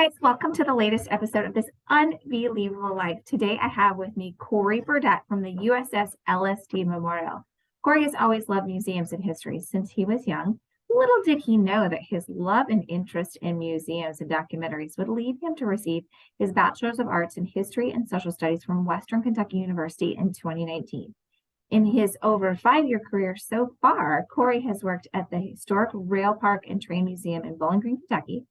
Guys, welcome to the latest episode of this Unbelievable Life. Today I have with me Cory Burdette from the USS LST Memorial. Cory has always loved museums and history since he was young. Little did he know that his love and interest in museums and documentaries would lead him to receive his Bachelor's of Arts in History and Social Studies from Western Kentucky University in 2019. In his over 5-year career so far, Cory has worked at the Historic Rail Park and Train Museum in Bowling Green, Kentucky,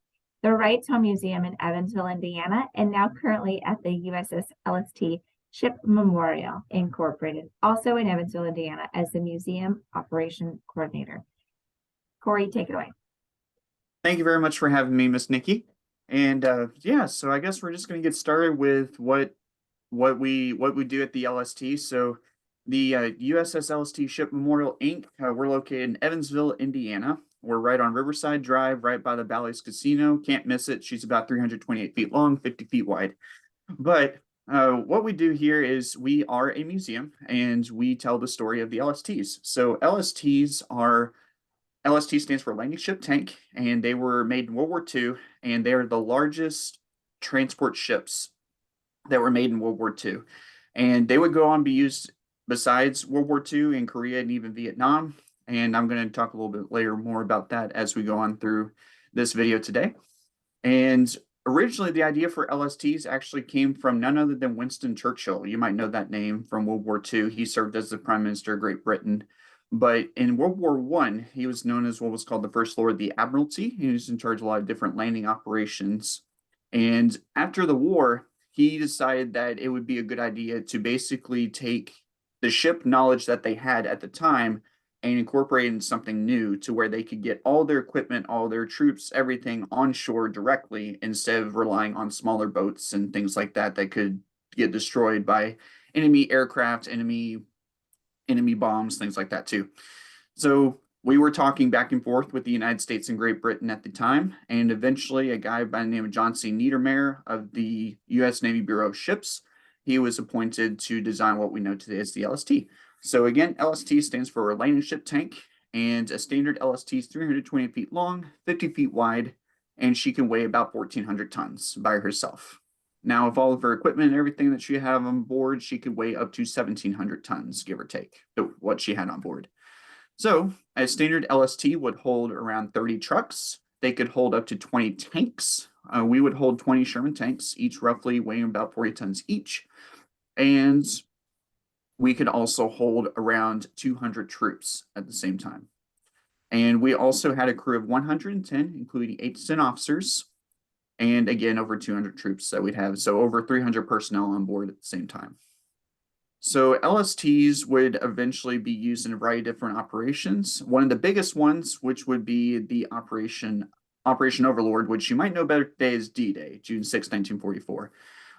the Wrights Home Museum in Evansville, Indiana, and now currently at the USS LST Ship Memorial Incorporated, also in Evansville, Indiana, as the Museum Operation Coordinator. Cory, take it away. Thank you very much for having me, Miss Nikki. And so I guess we're just going to get started with what we do at the LST. So the USS LST Ship Memorial Inc. We're located in Evansville, Indiana. We're right on Riverside Drive, right by the Bally's Casino. Can't miss it. She's about 328 feet long, 50 feet wide. But what we do here is we are a museum and we tell the story of the LSTs. So LST stands for Landing Ship Tank, and they were made in World War II, and they're the largest transport ships that were made in World War II. And they would go on to be used besides World War II in Korea and even Vietnam. And I'm going to talk a little bit later more about that as we go on through this video today. And originally, the idea for LSTs actually came from none other than Winston Churchill. You might know that name from World War II. He served as the Prime Minister of Great Britain. But in World War I, he was known as what was called the First Lord of the Admiralty. He was in charge of a lot of different landing operations. And after the war, he decided that it would be a good idea to basically take the ship knowledge that they had at the time and incorporate it into something new to where they could get all their equipment, all their troops, everything onshore directly instead of relying on smaller boats and things like that that could get destroyed by enemy aircraft, enemy bombs, things like that too. So we were talking back and forth with the United States and Great Britain at the time, and eventually a guy by the name of John C. Niedermayer of the U.S. Navy Bureau of Ships, he was appointed to design what we know today as the LST. So again, LST stands for Landing Ship Tank, and a standard LST is 320 feet long, 50 feet wide, and she can weigh about 1,400 tons by herself. Now, with all of her equipment and everything that she had on board, she could weigh up to 1,700 tons, give or take, what she had on board. So, a standard LST would hold around 30 trucks. They could hold up to 20 tanks. We would hold 20 Sherman tanks, each roughly weighing about 40 tons each. And we could also hold around 200 troops at the same time. And we also had a crew of 110, including 8 to 10 officers. And again, over 200 troops that we'd have. So over 300 personnel on board at the same time. So LSTs would eventually be used in a variety of different operations. One of the biggest ones, which would be the Operation Overlord, which you might know better today as D-Day, June 6, 1944.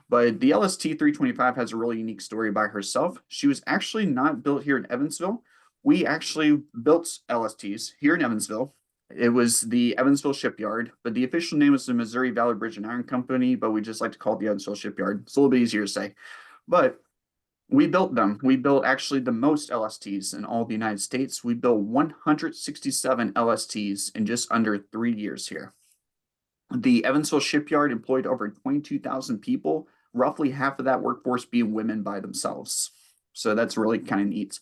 But the LST-325 has a really unique story by herself. She was actually not built here in Evansville. We actually built LSTs here in Evansville. It was the Evansville Shipyard, but the official name was the Missouri Valley Bridge and Iron Company, but we just like to call it the Evansville Shipyard. It's a little bit easier to say. But we built them. We built actually the most LSTs in all the United States. We built 167 LSTs in just under 3 years here. The Evansville Shipyard employed over 22,000 people, roughly half of that workforce being women by themselves. So that's really kind of neat.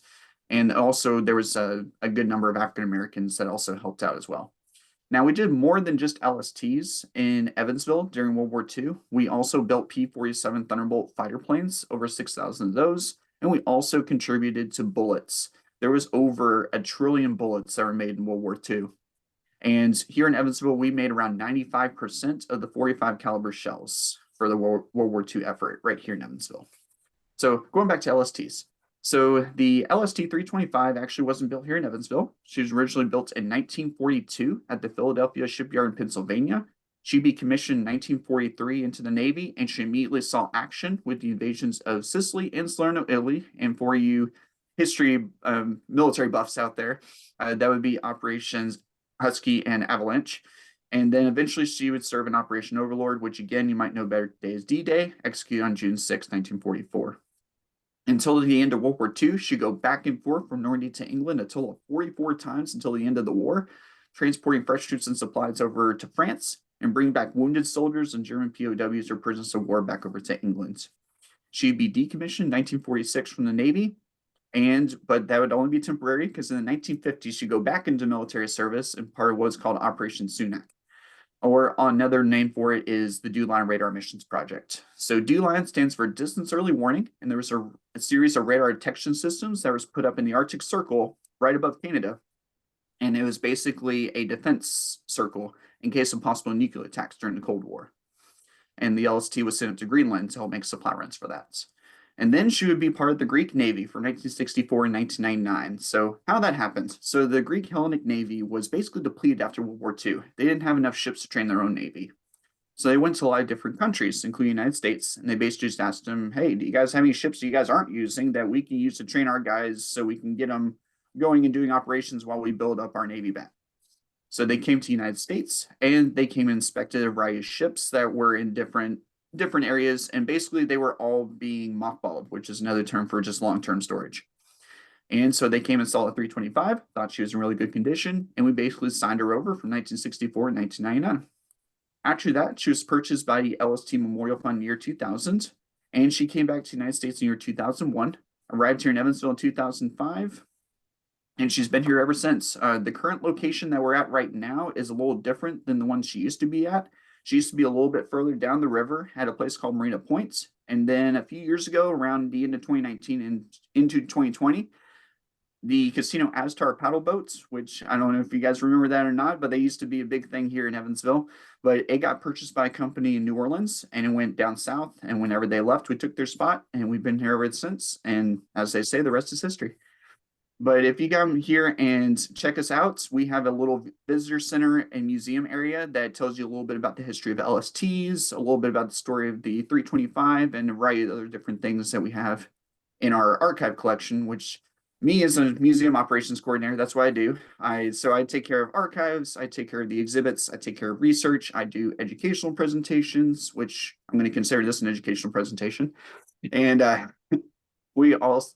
And also there was a good number of African Americans that also helped out as well. Now, we did more than just LSTs in Evansville during World War II. We also built P-47 Thunderbolt fighter planes, over 6,000 of those. And we also contributed to bullets. There was over 1 trillion bullets that were made in World War II. And here in Evansville, we made around 95% of the 45 caliber shells for the World War II effort right here in Evansville. So going back to LSTs. So the LST-325 actually wasn't built here in Evansville. She was originally built in 1942 at the Philadelphia Shipyard in Pennsylvania. She be commissioned in 1943 into the Navy, and she immediately saw action with the invasions of Sicily and Salerno, Italy. And for you history military buffs out there, that would be Operations Husky and Avalanche. And then eventually she would serve in Operation Overlord, which again, you might know better today as D-Day, executed on June 6, 1944. Until the end of World War II, she'd go back and forth from Normandy to England a total of 44 times until the end of the war, transporting fresh troops and supplies over to France and bring back wounded soldiers and German POWs or prisoners of war back over to England. She'd be decommissioned in 1946 from the Navy, but that would only be temporary because in the 1950s she'd go back into military service and part of what's called Operation Sunak. Or another name for it is the DEW-Line Radar Missions Project. So DEW-Line stands for Distance Early Warning, and there was a series of radar detection systems that was put up in the Arctic Circle right above Canada. And it was basically a defense circle in case of possible nuclear attacks during the Cold War. And the LST was sent up to Greenland to help make supply runs for that. And then she would be part of the Greek Navy from 1964 and 1999. So how that happened? So the Greek Hellenic Navy was basically depleted after World War II. They didn't have enough ships to train their own navy. So they went to a lot of different countries, including the United States, and they basically just asked them, hey, do you guys have any ships that you guys aren't using that we can use to train our guys so we can get them going and doing operations while we build up our navy back? So they came to the United States and they came and inspected a variety of ships that were in different areas, and basically they were all being mothballed, which is another term for just long-term storage. And so they came and saw a 325, thought she was in really good condition, and we basically signed her over from 1964 and 1999. After that, she was purchased by the LST Memorial Fund in the year 2000, and she came back to the United States in the year 2001, arrived here in Evansville in 2005, and she's been here ever since. The current location that we're at right now is a little different than the one she used to be at. She used to be a little bit further down the river at a place called Marina Point. And then a few years ago, around the end of 2019 and into 2020, the Casino Aztar paddle boats, which I don't know if you guys remember that or not, but they used to be a big thing here in Evansville. But it got purchased by a company in New Orleans and it went down south. And whenever they left, we took their spot and we've been here ever since. And as they say, the rest is history. But if you come here and check us out, we have a little visitor center and museum area that tells you a little bit about the history of LSTs, a little bit about the story of the 325, and a variety of other different things that we have in our archive collection, which me as a museum operations coordinator, that's what I do. So I take care of archives, I take care of the exhibits, I take care of research, I do educational presentations, which I'm going to consider this an educational presentation. And we also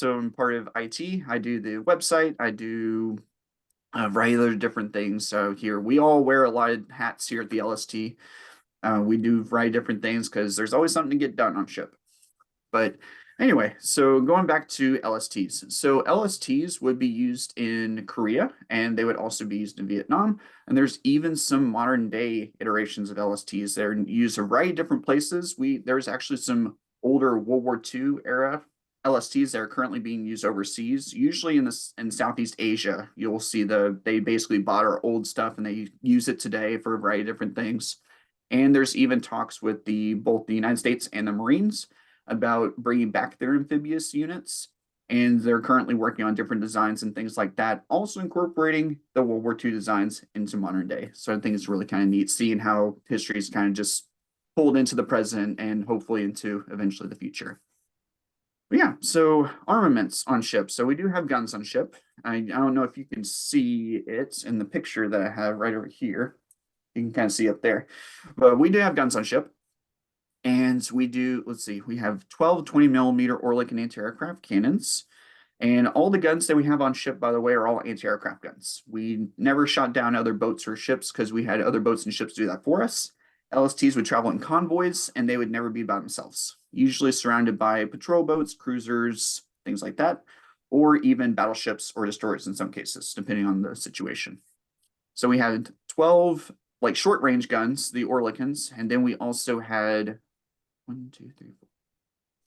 am part of IT. I do the website. I do a variety of different things. So here we all wear a lot of hats here at the LST. We do a variety of different things because there's always something to get done on ship. But anyway, so going back to LSTs. So LSTs would be used in Korea and they would also be used in Vietnam. And there's even some modern day iterations of LSTs that are used a variety of different places. There's actually some older World War II era LSTs that are currently being used overseas, usually in Southeast Asia. You'll see they basically bought our old stuff and they use it today for a variety of different things. And there's even talks with both the United States and the Marines about bringing back their amphibious units. And they're currently working on different designs and things like that, also incorporating the World War II designs into modern day. So I think it's really kind of neat seeing how history is kind of just pulled into the present and hopefully into eventually the future. But yeah, so armaments on ships. So we do have guns on ship. I don't know if you can see it in the picture that I have right over here. You can kind of see up there. But we do have guns on ship. And we do, let's see, we have 12 20mm Orlik and anti-aircraft cannons. And all the guns that we have on ship, by the way, are all anti-aircraft guns. We never shot down other boats or ships because we had other boats and ships do that for us. LSTs would travel in convoys and they would never be by themselves, usually surrounded by patrol boats, cruisers, things like that, or even battleships or destroyers in some cases, depending on the situation. So we had 12 short range guns, the Orlikans, and then we also had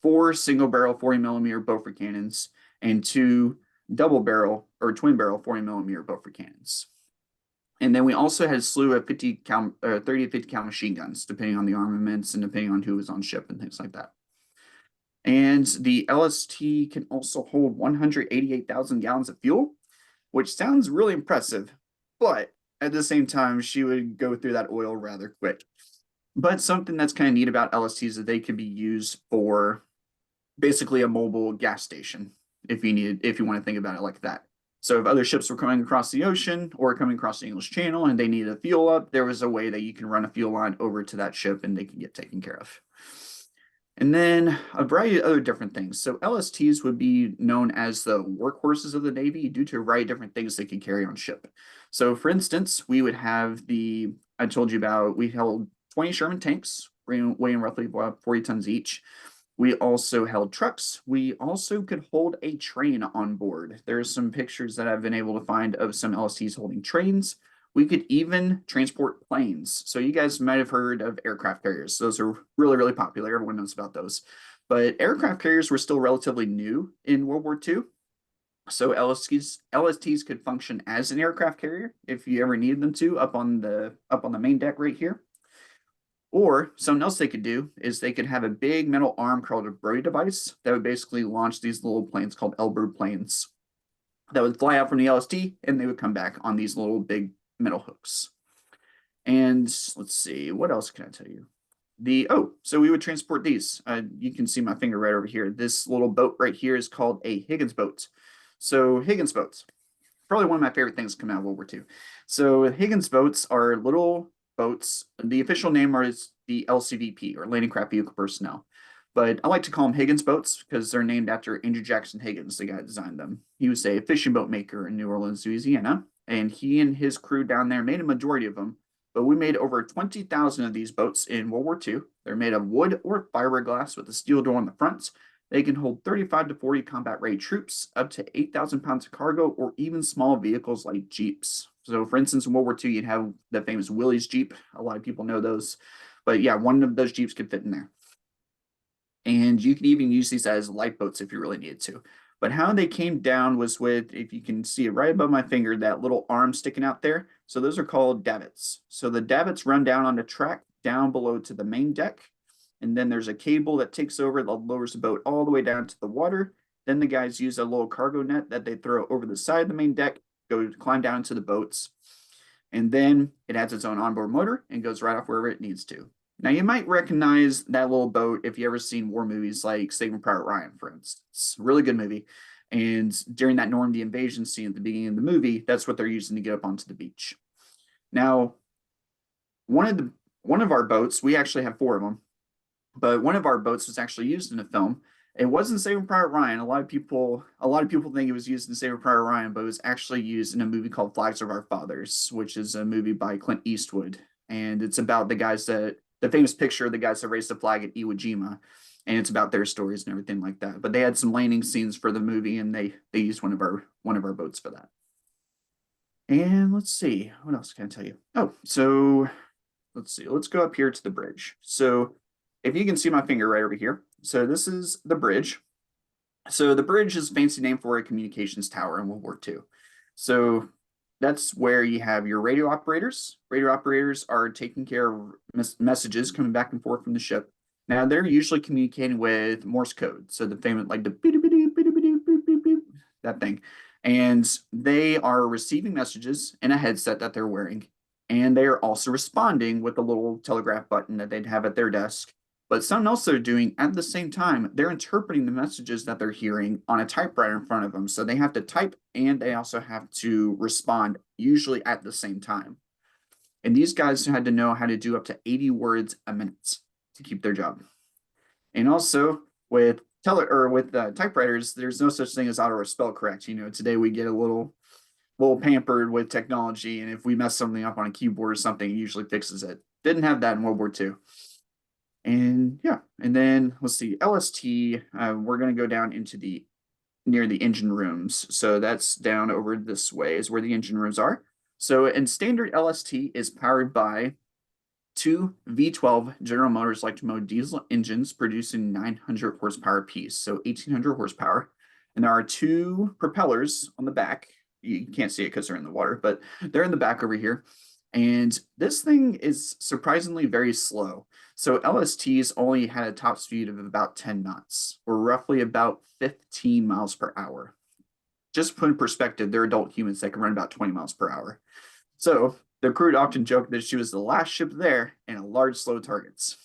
4 single barrel 40mm Beaufort cannons and 2 double barrel or twin barrel 40mm Beaufort cannons. And then we also had a slew of 30 to 50 cal machine guns, depending on the armaments and depending on who was on ship and things like that. And the LST can also hold 188,000 gallons of fuel, which sounds really impressive, but at the same time, she would go through that oil rather quick. But something that's kind of neat about LSTs is that they could be used for basically a mobile gas station if you want to think about it like that. So if other ships were coming across the ocean or coming across the English Channel and they needed a fuel up, there was a way that you can run a fuel line over to that ship and they can get taken care of. And then a variety of other different things. So LSTs would be known as the workhorses of the Navy due to a variety of different things they can carry on ship. So for instance, we would have the I told you about, we held 20 Sherman tanks, weighing roughly about 40 tons each. We also held trucks. We also could hold a train on board. There's some pictures that I've been able to find of some LSTs holding trains. We could even transport planes. So you guys might have heard of aircraft carriers. Those are really, really popular. Everyone knows about those. But aircraft carriers were still relatively new in World War II. So LSTs could function as an aircraft carrier if you ever needed them to, up on the main deck right here. Or something else they could do is they could have a big metal arm called a Brody device that would basically launch these little planes called L-bird planes that would fly out from the LST, and they would come back on these little big metal hooks. And let's see, what else can I tell you? So we would transport these. You can see my finger right over here. This little boat right here is called a Higgins boat. So Higgins boats, probably one of my favorite things coming out of World War II. So Higgins boats are little boats. The official name is the LCVP, or Landing Craft Vehicle Personnel. But I like to call them Higgins boats because they're named after Andrew Jackson Higgins, the guy that designed them. He was a fishing boat maker in New Orleans, Louisiana, and he and his crew down there made a majority of them. But we made over 20,000 of these boats in World War II. They're made of wood or fiberglass with a steel door on the front. They can hold 35 to 40 combat-ready troops, up to 8,000 pounds of cargo, or even small vehicles like Jeeps. So, for instance, in World War II, you'd have the famous Willys Jeep. A lot of people know those. But yeah, one of those Jeeps could fit in there. And you could even use these as lifeboats if you really needed to. But how they came down was with, if you can see it right above my finger, that little arm sticking out there. So those are called davits. So the davits run down on the track down below to the main deck. And then there's a cable that takes over that lowers the boat all the way down to the water. Then the guys use a little cargo net that they throw over the side of the main deck, climb down into the boats. And then it has its own onboard motor and goes right off wherever it needs to. Now, you might recognize that little boat if you ever seen war movies like Saving Private Ryan, for instance. Really good movie. And during that Normandy invasion scene at the beginning of the movie, that's what they're using to get up onto the beach. Now, one of our boats, we actually have 4 of them, but one of our boats was actually used in a film. It wasn't Saving Private Ryan. A lot of people think it was used in Saving Private Ryan, but it was actually used in a movie called Flags of Our Fathers, which is a movie by Clint Eastwood. And it's about the famous picture of the guys that raised the flag at Iwo Jima, and it's about their stories and everything like that. But they had some landing scenes for the movie, and they used one of our boats for that. And let's see, what else can I tell you? Oh, so let's see, let's go up here to the bridge. So if you can see my finger right over here, so this is the bridge. So the bridge is a fancy name for a communications tower in World War II. So that's where you have your radio operators. Radio operators are taking care of messages coming back and forth from the ship. Now they're usually communicating with Morse code. So the famous, like the that thing. And they are receiving messages in a headset that they're wearing. And they are also responding with a little telegraph button that they'd have at their desk. But something else they're doing at the same time, they're interpreting the messages that they're hearing on a typewriter in front of them. So they have to type and they also have to respond, usually at the same time. And these guys had to know how to do up to 80 words a minute to keep their job. And also with typewriters, there's no such thing as auto or spell correct. You know, today we get a little pampered with technology, and if we mess something up on a keyboard or something, it usually fixes it. Didn't have that in World War II. And yeah, and then let's see, LST, we're going to go down into near the engine rooms. So that's down over this way is where the engine rooms are. So, and standard LST is powered by 2 V12 General Motors electric motor diesel engines producing 900 horsepower apiece, so 1,800 horsepower. And there are 2 propellers on the back. You can't see it because they're in the water, but they're in the back over here. And this thing is surprisingly very slow. So LSTs only had a top speed of about 10 knots, or roughly about 15 miles per hour. Just to put in perspective, they're adult humans that can run about 20 miles per hour. So the crew would often joke that she was the last ship there and a large slow targets.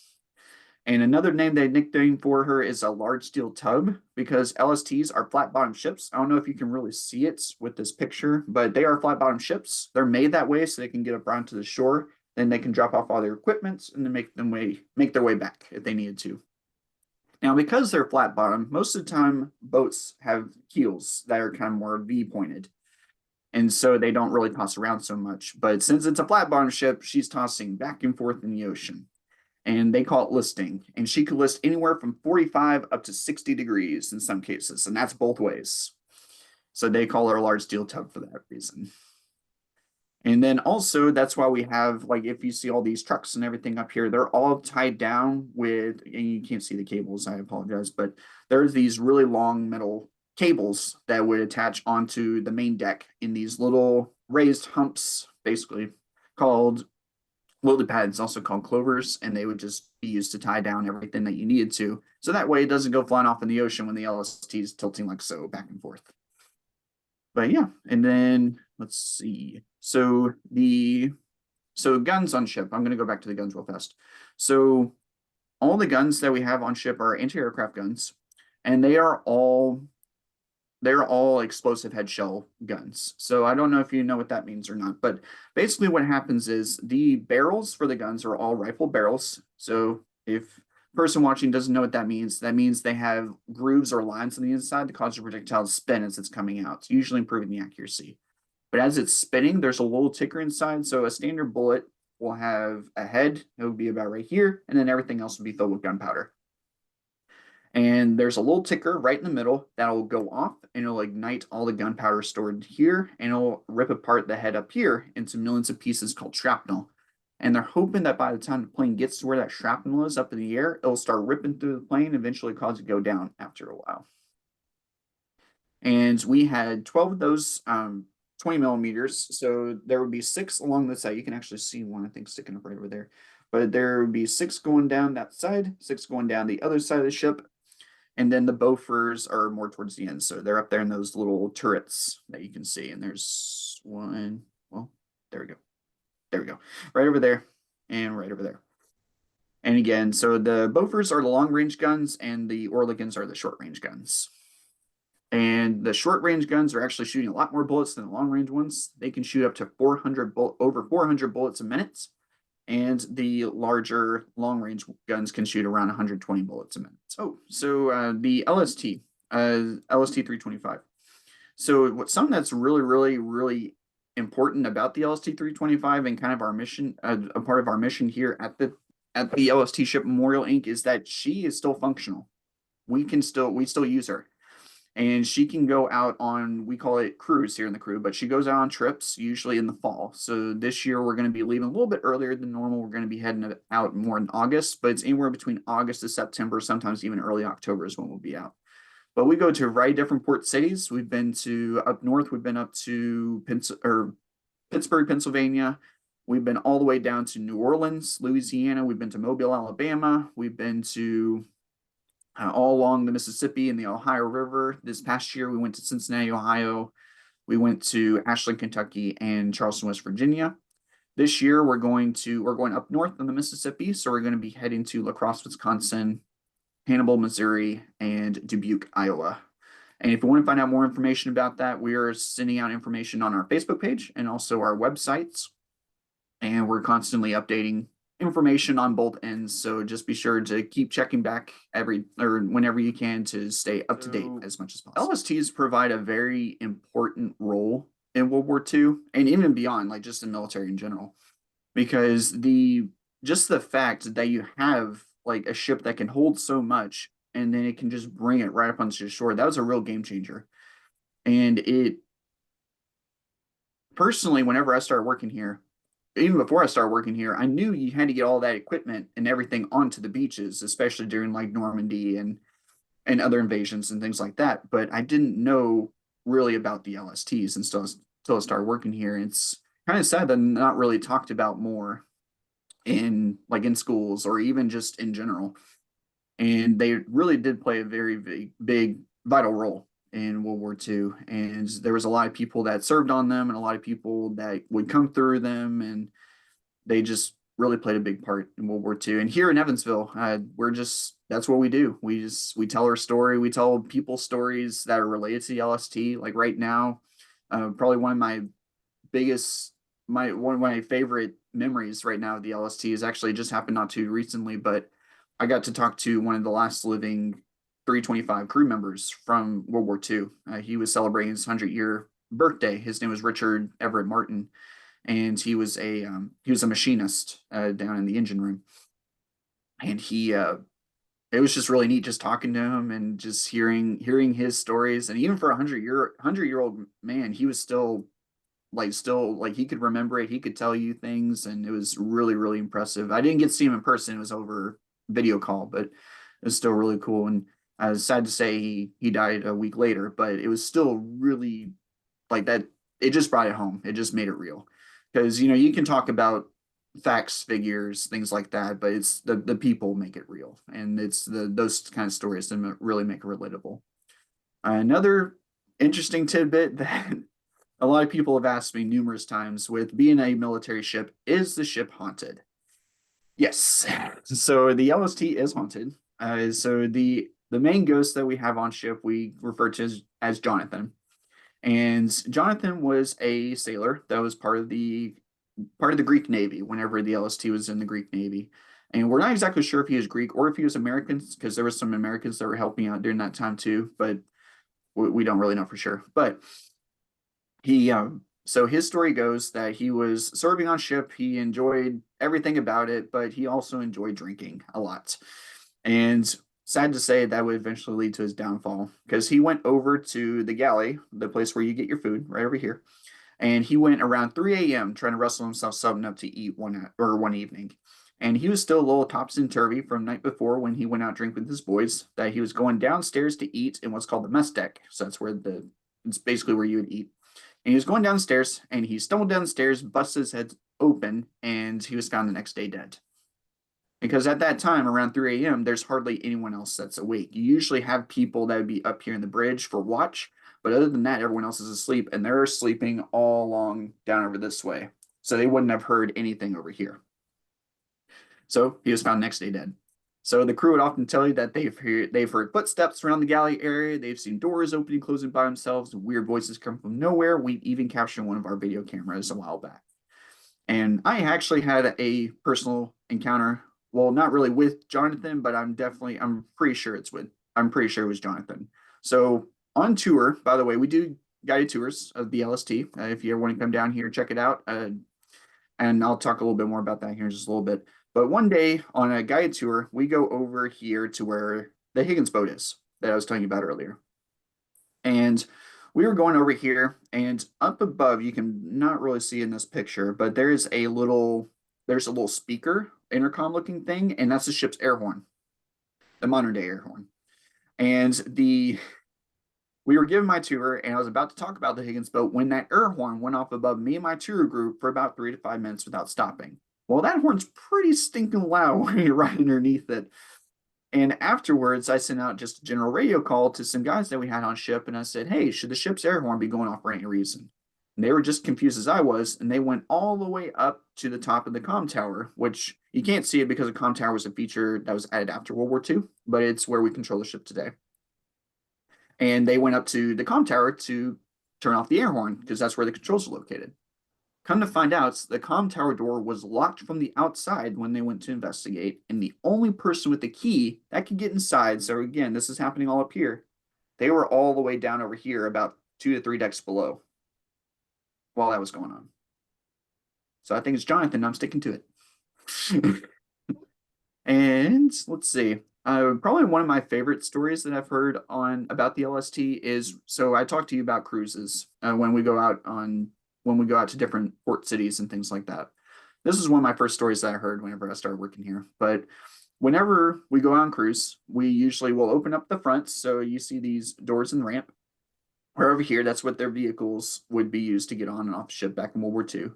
And another name they nicknamed for her is a large steel tub, because LSTs are flat bottom ships. I don't know if you can really see it with this picture, but they are flat bottom ships. They're made that way so they can get up onto the shore. Then they can drop off all their equipment and then make their way back if they needed to. Now, because they're flat bottom, most of the time boats have keels that are kind of more V pointed. And so they don't really toss around so much. But since it's a flat bottom ship, she's tossing back and forth in the ocean. And they call it listing. And she could list anywhere from 45 up to 60 degrees in some cases. And that's both ways. So they call her a large steel tug for that reason. And then also that's why we have, like, if you see all these trucks and everything up here, they're all tied down with, and you can't see the cables, I apologize, but there's these really long metal cables that would attach onto the main deck in these little raised humps, basically called lily pads, also called clovers, and they would just be used to tie down everything that you needed to. So that way it doesn't go flying off in the ocean when the LST is tilting like so back and forth. But yeah, and then let's see. So guns on ship. I'm gonna go back to the guns real fast. So all the guns that we have on ship are anti-aircraft guns, and they're all explosive head shell guns. So I don't know if you know what that means or not, but basically what happens is the barrels for the guns are all rifle barrels. So if person watching doesn't know what that means they have grooves or lines on the inside to cause the projectile to spin as it's coming out. It's usually improving the accuracy. But as it's spinning, there's a little ticker inside. So a standard bullet will have a head, it would be about right here, and then everything else would be filled with gunpowder. And there's a little ticker right in the middle that'll go off and it'll ignite all the gunpowder stored here, and it'll rip apart the head up here into millions of pieces called shrapnel. And they're hoping that by the time the plane gets to where that shrapnel is up in the air, it'll start ripping through the plane, eventually cause it to go down after a while. And we had 12 of those 20 millimeters. So there would be 6 along the side. You can actually see one, I think, sticking up right over there. But there would be 6 going down that side, 6 going down the other side of the ship. And then the bowfers are more towards the end. So they're up there in those little turrets that you can see. And there's one, well, there we go. There we go. Right over there and right over there. And again, so the bowfers are the long range guns and the Orligans are the short range guns. And the short range guns are actually shooting a lot more bullets than the long range ones. They can shoot up to over 400 bullets a minute. And the larger long range guns can shoot around 120 bullets a minute. Oh, so the LST 325. So something that's really important about the LST 325 and kind of our mission, a part of our mission here at the LST Ship Memorial Inc. is that she is still functional. We still use her. And she can go out on, we call it cruise here in the crew, but she goes out on trips usually in the fall. So this year we're going to be leaving a little bit earlier than normal. We're going to be heading out more in August, but it's anywhere between August to September, sometimes even early October is when we'll be out. But we go to a variety of different port cities. We've been to up north. We've been up to Pittsburgh, Pennsylvania. We've been all the way down to New Orleans, Louisiana. We've been to Mobile, Alabama. We've been to all along the Mississippi and the Ohio River. This past year, we went to Cincinnati, Ohio. We went to Ashland, Kentucky, and Charleston, West Virginia. This year, we're going up north on the Mississippi, so we're going to be heading to La Crosse, Wisconsin, Hannibal, Missouri, and Dubuque, Iowa. And if you want to find out more information about that, we are sending out information on our Facebook page and also our websites. And we're constantly updating information on both ends. So just be sure to keep checking back whenever you can to stay up to date as much as possible. LSTs provide a very important role in World War II and even beyond, like just in military in general, because just the fact that you have like a ship that can hold so much and then it can just bring it right up onto the shore, that was a real game changer. And it personally, whenever I started working here, even before I started working here, I knew you had to get all that equipment and everything onto the beaches, especially during like Normandy and other invasions and things like that. But I didn't know really about the LSTs until I started working here. And it's kind of sad that not really talked about more in schools or even just in general. And they really did play a very big vital role in World War II. And there was a lot of people that served on them and a lot of people that would come through them. And they just really played a big part in World War II. And here in Evansville, that's what we do. We tell our story. We tell people stories that are related to the LST. Like right now, probably one of my favorite memories right now of the LST is actually just happened not too recently, but I got to talk to one of the last living 325 crew members from World War II. He was celebrating his 100-year birthday. His name was Richard Everett Martin, and he was a machinist down in the engine room. And it was just really neat just talking to him and just hearing his stories. And even for a hundred year old man, he was still like he could remember it. He could tell you things, and it was really really impressive. I didn't get to see him in person; it was over video call, but it was still really cool. And I was sad to say he died a week later, but it was still really like that. It just brought it home. It just made it real, because you can talk about facts, figures, things like that, but it's the people make it real, and it's those kind of stories that really make it relatable. Another interesting tidbit that a lot of people have asked me numerous times with being a military ship, is the ship haunted? Yes. So the LST is haunted. So the main ghost that we have on ship we refer to as Jonathan. And Jonathan was a sailor that was part of the Greek Navy whenever the LST was in the Greek Navy. And we're not exactly sure if he was Greek or if he was American, because there was some Americans that were helping out during that time too, but we don't really know for sure. But he so his story goes that he was serving on ship. He enjoyed everything about it, but he also enjoyed drinking a lot. And sad to say, that would eventually lead to his downfall, because he went over to the galley, the place where you get your food, right over here. And he went around 3 a.m. trying to wrestle himself something up to eat one evening. And he was still a little topsy and turvy from the night before when he went out drinking with his boys, that he was going downstairs to eat in what's called the mess deck. So that's where it's basically where you would eat. And he was going downstairs, and he stumbled down the stairs, busted his head open, and he was found the next day dead. Because at that time, around 3 a.m., there's hardly anyone else that's awake. You usually have people that would be up here in the bridge for watch, but other than that, everyone else is asleep, and they're sleeping all along down over this way. So they wouldn't have heard anything over here. So he was found next day dead. So the crew would often tell you that they've heard footsteps around the galley area. They've seen doors opening, closing by themselves. Weird voices come from nowhere. We even captured one of our video cameras a while back. And I actually had a personal encounter. Well, not really with Jonathan, but I'm pretty sure I'm pretty sure it was Jonathan. So on tour, by the way, we do guided tours of the LST. If you ever want to come down here, check it out. And I'll talk a little bit more about that here in just a little bit. But one day on a guided tour, we go over here to where the Higgins boat is that I was telling you about earlier. And we were going over here, and up above, you can not really see in this picture, but there's a little speaker, intercom looking thing, and that's the ship's air horn, the modern day air horn. And we were given my tour, and I was about to talk about the Higgins boat when that air horn went off above me and my tour group for about 3 to 5 minutes without stopping. Well, that horn's pretty stinking loud when you're right underneath it. And afterwards, I sent out just a general radio call to some guys that we had on ship, and I said, hey, should the ship's air horn be going off for any reason? And they were just confused as I was, and they went all the way up to the top of the comm tower, which you can't see it because the comm tower was a feature that was added after World War II, but it's where we control the ship today. And they went up to the comm tower to turn off the air horn, because that's where the controls are located. Come to find out, the comm tower door was locked from the outside when they went to investigate, and the only person with the key that could get inside, so again, this is happening all up here, they were all the way down over here, about 2 to 3 decks below, while that was going on. So I think it's Jonathan, I'm sticking to it. And let's see, probably one of my favorite stories that I've heard about the LST is, so I talked to you about cruises when we go out to different port cities and things like that. This is one of my first stories that I heard whenever I started working here. But whenever we go on cruise, we usually will open up the front. So you see these doors and ramp. Where over here, that's what their vehicles would be used to get on and off the ship back in World War II.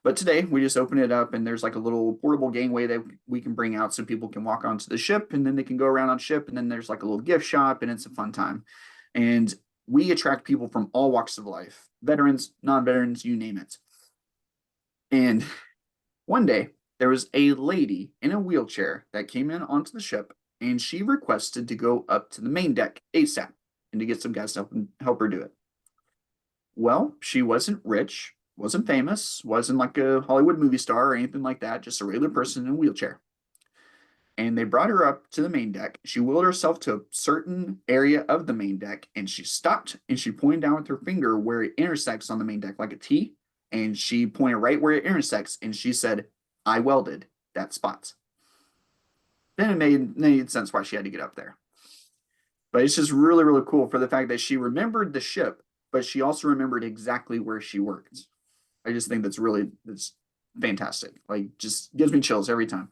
But today, we just open it up, and there's like a little portable gangway that we can bring out so people can walk onto the ship, and then they can go around on ship, and then there's like a little gift shop, and it's a fun time. And we attract people from all walks of life, veterans, non-veterans, you name it. And one day, there was a lady in a wheelchair that came in onto the ship, and she requested to go up to the main deck ASAP and to get some guys to help her do it. Well, she wasn't rich, wasn't famous, wasn't like a Hollywood movie star or anything like that, just a regular person in a wheelchair. and they brought her up to the main deck. She wheeled herself to a certain area of the main deck, and she stopped and she pointed down with her finger where it intersects on the main deck like a T. And she pointed right where it intersects, and she said, "I welded that spot." Then it made sense why she had to get up there. But it's just really, really cool for the fact that she remembered the ship, but she also remembered exactly where she worked. I just think that's fantastic. Like, just gives me chills every time.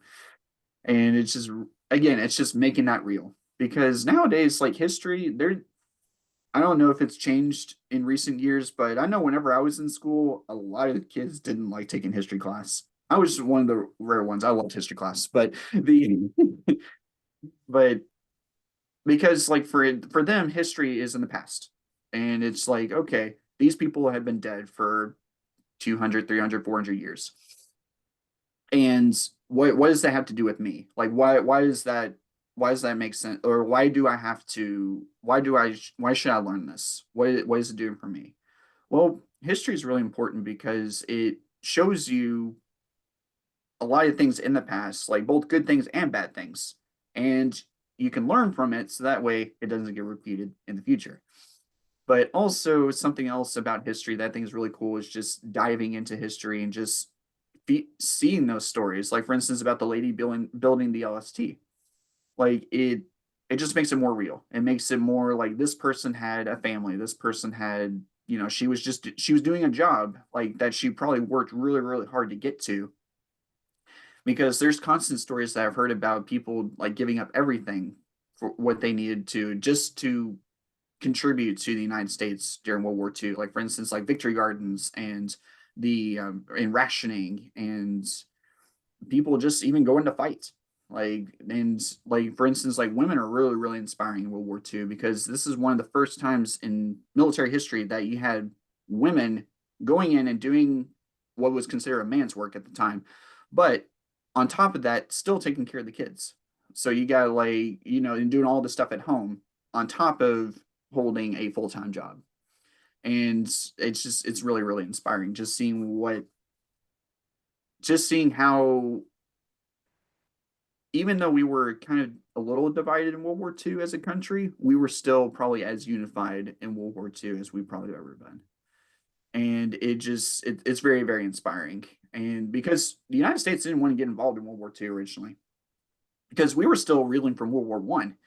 And it's just, again, it's just making that real, because nowadays, like, history, I don't know if it's changed in recent years, but I know whenever I was in school, a lot of the kids didn't like taking history class. I was just one of the rare ones. I loved history class, but but because, like, for them, history is in the past, and it's like, okay, these people have been dead for 200, 300, 400 years, and what does that have to do with me? Like, why does that make sense? Or why should I learn this? What is it doing for me? Well, history is really important because it shows you a lot of things in the past, like both good things and bad things, and you can learn from it so that way it doesn't get repeated in the future. But also, something else about history that I think is really cool is just diving into history and just seeing those stories. Like, for instance, about the lady building the LST. Like, it just makes it more real. It makes it more like this person had a family. This person had, she was doing a job like that she probably worked really, really hard to get to, because there's constant stories that I've heard about people like giving up everything for what they needed to just to contribute to the United States during World War II. Like, for instance, like Victory Gardens and the and rationing, and people just even going to fight. Like, and like, for instance, like, women are really, really inspiring in World War II, because this is one of the first times in military history that you had women going in and doing what was considered a man's work at the time, but on top of that, still taking care of the kids. So you got, like, and doing all the stuff at home on top of holding a full-time job. And it's really, really inspiring just seeing how, even though we were kind of a little divided in World War II as a country, we were still probably as unified in World War II as we probably ever been. And it's very, very inspiring. And because the United States didn't want to get involved in World War II originally, because we were still reeling from World War One,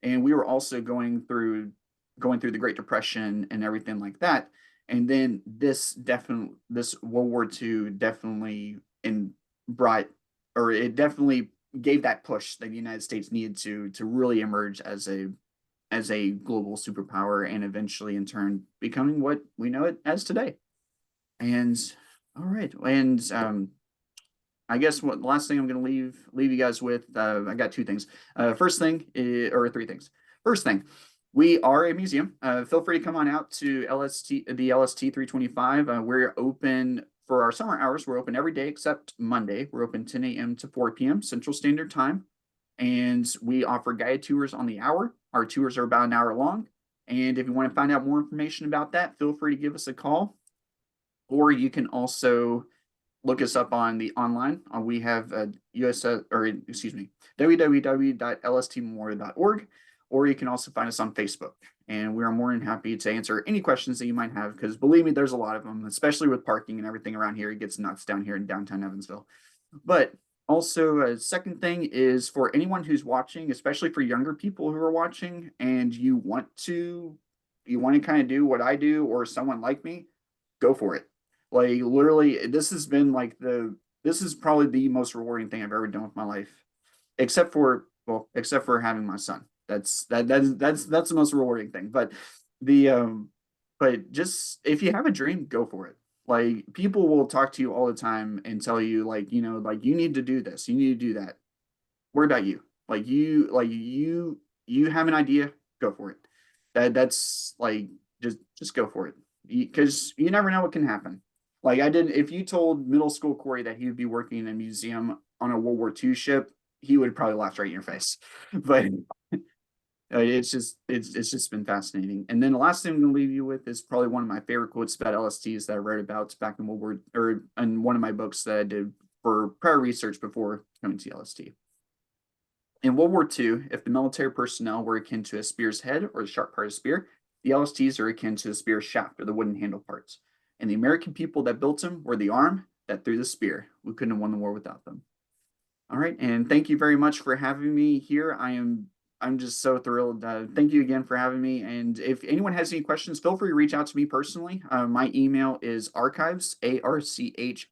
and we were also going through the Great Depression and everything like that. And then this World War II definitely in brought or it definitely gave that push that the United States needed to really emerge as a global superpower, and eventually in turn becoming what we know it as today. And all right, and I guess what the last thing I'm going to leave you guys with, I got two things. First thing or three things. First thing, we are a museum. Feel free to come on out to the LST 325. We're open for our summer hours. We're open every day except Monday. We're open 10 a.m. to 4 p.m. Central Standard Time, and we offer guided tours on the hour. Our tours are about an hour long, and if you want to find out more information about that, feel free to give us a call, or you can also look us up on the online. We have www.lstmemorial.org, or you can also find us on Facebook. And we are more than happy to answer any questions that you might have, because believe me, there's a lot of them, especially with parking and everything around here. It gets nuts down here in downtown Evansville. But also, a second thing is, for anyone who's watching, especially for younger people who are watching, and you want to kind of do what I do, or someone like me, go for it. Like, literally, this is probably the most rewarding thing I've ever done with my life, except for having my son. That's the most rewarding thing. But just, if you have a dream, go for it. Like, people will talk to you all the time and tell you, like, like, you need to do this, you need to do that. Worry about you. You have an idea, go for it. That's like, just go for it, because you never know what can happen. Like, if you told middle school Cory that he would be working in a museum on a World War II ship, he would probably laugh right in your face. But it's just been fascinating. And then the last thing I'm going to leave you with is probably one of my favorite quotes about LSTs that I read about back in in one of my books that I did for prior research before coming to LST. In World War II, if the military personnel were akin to a spear's head or the sharp part of a spear, the LSTs are akin to the spear's shaft or the wooden handle parts. And the American people that built them were the arm that threw the spear. We couldn't have won the war without them. All right, and thank you very much for having me here. I'm just so thrilled. Thank you again for having me. And if anyone has any questions, feel free to reach out to me personally. My email is archives, ARCHIVES,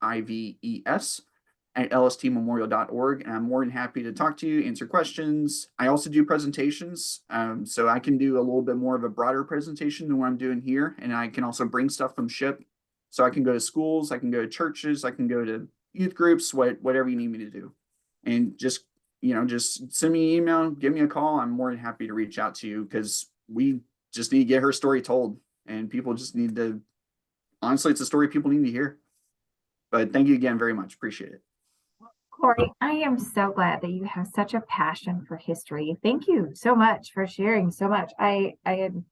at lstmemorial.org. And I'm more than happy to talk to you, answer questions. I also do presentations. So I can do a little bit more of a broader presentation than what I'm doing here. And I can also bring stuff from SHIP. So I can go to schools, I can go to churches, I can go to youth groups, whatever you need me to do. And just send me an email, give me a call. I'm more than happy to reach out to you because we just need to get her story told. And people just need to, honestly, it's a story people need to hear. But thank you again very much. Appreciate it. Cory, I am so glad that you have such a passion for history. Thank you so much for sharing so much. I had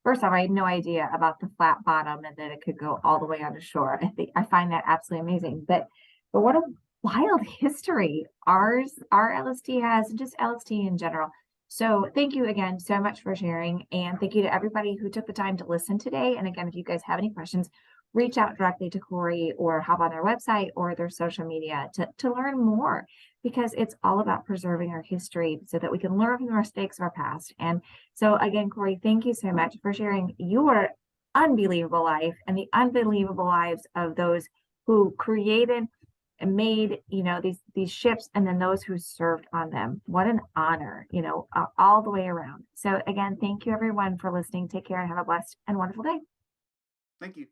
first off, I had no idea about the flat bottom and that it could go all the way onto shore. I find that absolutely amazing. But what a wild history our LST has, and just LST in general. So thank you again so much for sharing, and thank you to everybody who took the time to listen today. And again, if you guys have any questions, reach out directly to Cory or hop on their website or their social media to learn more, because it's all about preserving our history so that we can learn from the mistakes of our past. And so again, Cory, thank you so much for sharing your unbelievable life and the unbelievable lives of those who created and made, these ships, and then those who served on them. What an honor, all the way around. So again, thank you everyone for listening. Take care and have a blessed and wonderful day. Thank you.